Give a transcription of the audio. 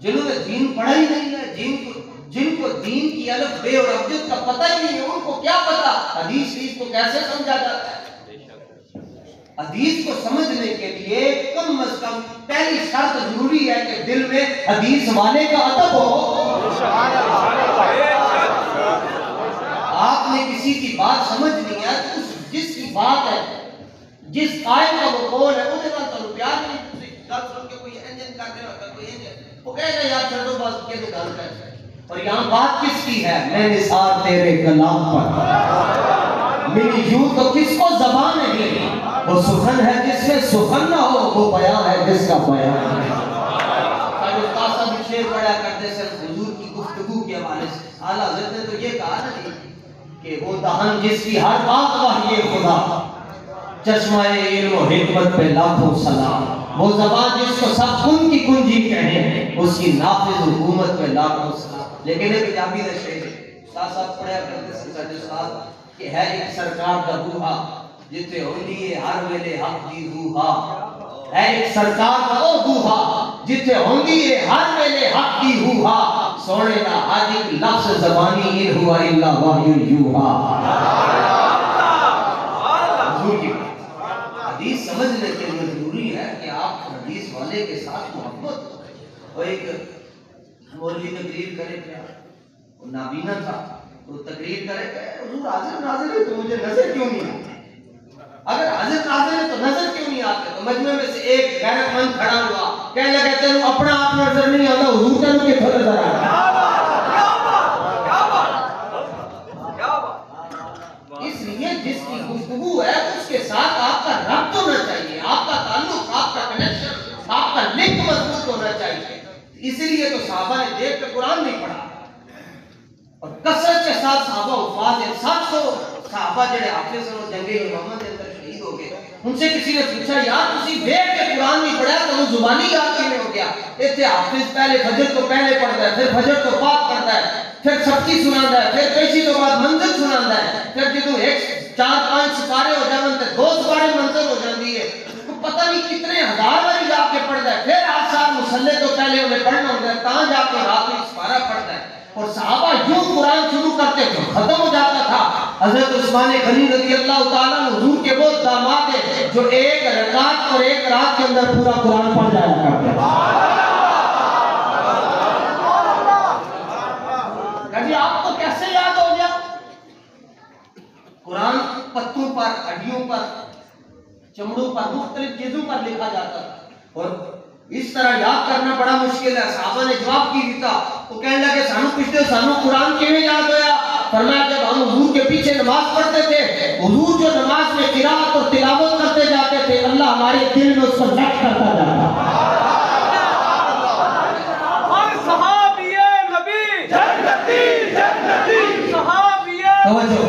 जिन्होंने दीन पढ़ा ही नहीं है, जिनको दीन की अलफ बे और अब्जद का पता ही नहीं है, उनको क्या पता हदीस शरीफ को कैसे समझा जाता है। हदीस को समझने के लिए कम से कम पहली शर्त जरूरी है कि दिल में हदीस वाले का अदब हो। आपने किसी की बात समझनी है तो जिसकी बात है, जिस कायम का वो कौन है, उसके साथ तो प्यार नहीं। गल सुन के कोई इंजन कर रहा होता, कोई इंजन वो कहेगा यार छोड़ो बस के गल कर। और यहाँ बात किसकी है? मैं निसार तेरे कलाम पर मेरी यूं तो किसको ज़बान है, वो सुखन है जिसमें सुखन ना हो, वो बयान है जिसका बयान है। शेर पढ़ा करते सिर्फ हुजूर की गुफ्तगू के हवाले से। आला हज़रत ने तो ये कहा ना कि वो दहन जिसकी हर बात वाहिए खुदा, चश्माए इल्म और हिकमत पे लाखों सलाम। वो ज़बान जिसको सब कुन की कुंजी कहे, उसकी नाफिज हुकूमत पे लाखों सलाम। लेकिन एक पंजाबी का शेर उस्ताद साहब पढ़ा करते सच्चे उस्ताद कि है एक सरकार दा बूहा जिथे होंदी है हर वेले हक दी रूहा। है एक सरकार दा ओ बूहा जिथे होंदी है हर वेले हक दी रूहा। सोने दा हर एक लफ्ज़ ज़बानी इन हुआ इल्ला वाह्यु यूहा। हदीस समझने के लिए जरूरी है कि आप हदीस वाले के साथ मोहब्बत। और एक मौलवी तकरीर करे क्या, वो नाबीना था तो तकरीर करे हुजूर हाजिर नाज़िर है तो मुझे नजर क्यों नहीं आती? अगर हाजिर नाज़िर है तो नजर क्यों नहीं आते? तो मजमे में से एक गैरतमंद खड़ा हुआ, कहने लगा तेरे अपना आप नजर नहीं आता, हुजूर तेरे कित्थों नजर आ रहा? इसलिए जिसकी गुफ्तगू है उसके साथ आपका रब्त होना चाहिए, आपका ताल्लुक, आपका कनेक्शन, आपका लिंक मजबूत होना चाहिए। इसीलिए तो सहाबा ने देख के कुरान नहीं पढ़ा और कसरत के साथ सहाबा उफाज है। 700 सहाबा जेड़े हाफिज और जंगे यमामा के अंदर शहीद हो गए। उनसे किसी ने पूछा यार तुसी देख के कुरान नहीं पढ़ा तो जुबानी याद किवें हो गया? इत्थे हाफिज पहले फजर तो पहले पढ़ता है, फिर फजर तो बाद पढ़ता है, फिर सबकी सुनांदा है, फिर कैसी तो बाद मंजिल सुनांदा है, फिर जो एक 4-5 सिपारे हो जावन ते 2 सिपारे मंजिल हो जाती है। तो पता नहीं कितने हजार बार जाके पढ़ता है, फिर 8 साल मुसल्ले तो पहले उन्हें पढ़ना होता है, ता जाके रात में सिपारा पढ़ता है। और सहाबा यूं कुरान शुरू करते तो खत्म हो जाता था। हजरत उस्मान गनी रज़ी अल्लाह ताला हुजूर के वो दामाद है जो एक रकात और एक रात के अंदर पूरा कुरान पढ़ जाया करते थे। कभी आपको कैसे याद हो गया? कुरान पत्तों पर, हड्डियों पर, चमड़ों पर, मुख्तलिफ चीजों पर लिखा जाता था और इस तरह याद करना बड़ा मुश्किल है। सहाबा ने जवाब की दिया, वो कहने लगे सानू पूछते सानू कुरान किवें याद होया? फरमाया जब हम हुजूर के पीछे नमाज पढ़ते थे, हुजूर जो नमाज में किरात और तिलावत करते जाते थे, अल्लाह हमारे दिल में उसको नक्श करता जाता। और सहाबिये नबी जन्नती जन्नती सहाबिये तवज्जो